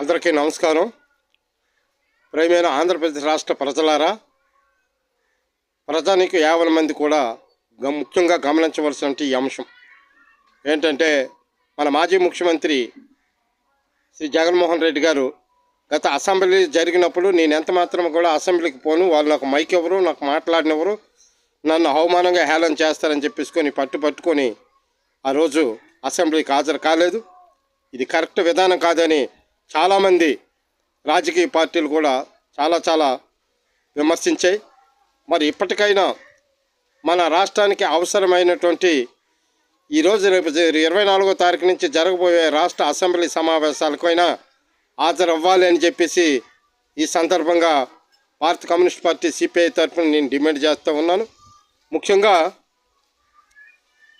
అందరికీ నమస్కారం. ప్రియమైన ఆంధ్రప్రదేశ్ రాష్ట్ర ప్రజలారా, ప్రజానికి 50 మంది కూడా ముఖ్యంగా గమనించవలసిన ఈ అంశం ఏంటంటే, మన మాజీ ముఖ్యమంత్రి శ్రీ జగన్మోహన్ రెడ్డి గారు గత అసెంబ్లీ జరిగినప్పుడు నేను ఎంత మాత్రం కూడా అసెంబ్లీకి పోను, వాళ్ళు నాకు మైక్ ఎవరు, నాకు మాట్లాడినెవరు, నన్ను అవమానంగా హేళన చేస్తారని చెప్పేసుకొని పట్టుకొని ఆ రోజు అసెంబ్లీకి హాజరు కాలేదు. ఇది కరెక్ట్ విధానం కాదని చాలామంది రాజకీయ పార్టీలు కూడా చాలా విమర్శించాయి. మరి ఇప్పటికైనా మన రాష్ట్రానికి అవసరమైనటువంటి ఈరోజు రేపు 24వ తారీఖు నుంచి జరగబోయే రాష్ట్ర అసెంబ్లీ సమావేశాలకైనా హాజరవ్వాలి అని చెప్పేసి ఈ సందర్భంగా భారత కమ్యూనిస్ట్ పార్టీ సిపిఐ తరఫున నేను డిమాండ్ చేస్తూ ఉన్నాను. ముఖ్యంగా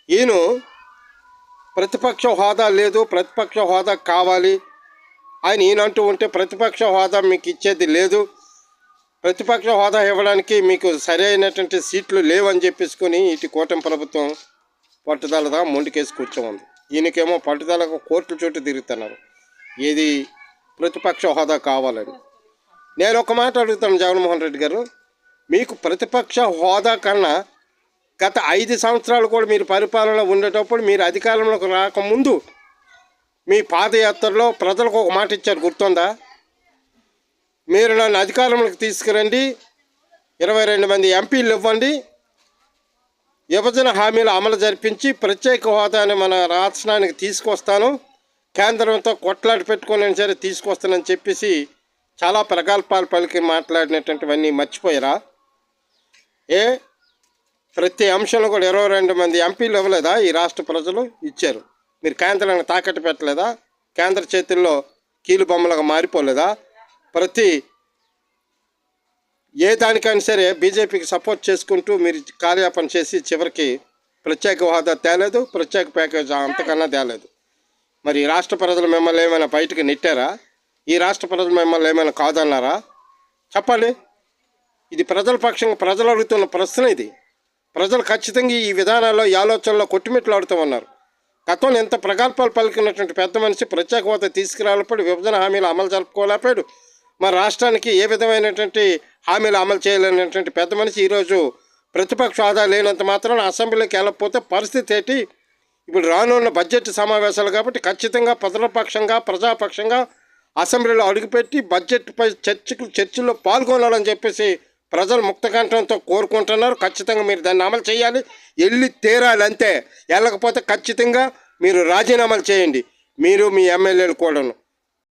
ఈయన ప్రతిపక్ష హోదా లేదు, ప్రతిపక్ష హోదా కావాలి ఆయన ఈయనంటూ ఉంటే, ప్రతిపక్ష హోదా మీకు ఇచ్చేది లేదు, ప్రతిపక్ష హోదా ఇవ్వడానికి మీకు సరైనటువంటి సీట్లు లేవని చెప్పేసుకొని ఇటు కూటమి ప్రభుత్వం పట్టుదలగా మొండికేసి కూర్చోంది. ఈయనకేమో పట్టుదలకు కోర్టుల చుట్టూ తిరుగుతున్నారు ఏది ప్రతిపక్ష హోదా కావాలని. నేను ఒక మాట అడుగుతాను జగన్మోహన్ రెడ్డి గారు, మీకు ప్రతిపక్ష హోదా కన్నా గత 5 సంవత్సరాలు కూడా మీరు పరిపాలనలో ఉండేటప్పుడు, మీరు అధికారంలోకి రాకముందు మీ పాదయాత్రలో ప్రజలకు ఒక మాట ఇచ్చారు, గుర్తుందా? మీరు నన్ను అధికారంలోకి తీసుకురండి, 22 మంది ఎంపీలు ఇవ్వండి, విభజన హామీలు అమలు జరిపించి ప్రత్యేక హోదాని మన రాష్ట్రానికి తీసుకొస్తాను, కేంద్రంతో కొట్లాడి పెట్టుకొని సరే తీసుకొస్తానని చెప్పేసి చాలా ప్రగల్భాలు పలికి మాట్లాడినటువంటివన్నీ మర్చిపోయారా? ప్రతి అంశంలో కూడా 22 మంది ఎంపీలు ఇవ్వలేదా? ఈ రాష్ట్ర ప్రజలు ఇచ్చారు. మీరు కేంద్రాన్ని తాకట్టు పెట్టలేదా? కేంద్ర చేతుల్లో కీలు బొమ్మలుగా మారిపోలేదా? ప్రతి ఏ దానికైనా సరే బీజేపీకి సపోర్ట్ చేసుకుంటూ మీరు కార్యాపన చేసి చివరికి ప్రత్యేక హోదా తేలేదు, ప్రత్యేక ప్యాకేజ్ అంతకన్నా తేలేదు. మరి ఈ రాష్ట్ర ప్రజలు మిమ్మల్ని ఏమైనా బయటకు నెట్టారా? ఈ రాష్ట్ర ప్రజలు మిమ్మల్ని ఏమైనా కాదన్నారా? చెప్పండి. ఇది ప్రజల పక్షంగా ప్రజలు అడుగుతున్న ప్రశ్న. ఇది ప్రజలు ఖచ్చితంగా ఈ విధానాల్లో, ఈ ఆలోచనలో కొట్టుమిట్లాడుతూ ఉన్నారు. గతంలో ఎంత ప్రగల్భాలు పలికినటువంటి పెద్ద మనిషి ప్రత్యేక హోదా తీసుకురాలప్పుడు విభజన హామీలు అమలు జరుపుకోలేపాడు. మరి రాష్ట్రానికి ఏ విధమైనటువంటి హామీలు అమలు చేయలేనటువంటి పెద్ద మనిషి ఈరోజు ప్రతిపక్ష హోదా లేనంత మాత్రాన అసెంబ్లీకి వెళ్ళకపోతే పరిస్థితి ఏంటి? ఇప్పుడు రానున్న బడ్జెట్ సమావేశాలు కాబట్టి ఖచ్చితంగా ప్రజలపక్షంగా, ప్రజాపక్షంగా అసెంబ్లీలో అడుగుపెట్టి బడ్జెట్పై చర్చల్లో పాల్గొనాలని చెప్పేసి ప్రజలు ముక్తకంఠంతో కోరుకుంటున్నారు. ఖచ్చితంగా మీరు దాన్ని అమలు చేయాలి, వెళ్ళి తీరాలి అంతే. వెళ్ళకపోతే ఖచ్చితంగా మీరు రాజీనామాలు చేయండి, మీరు మీ ఎమ్మెల్యేలు కూడాను.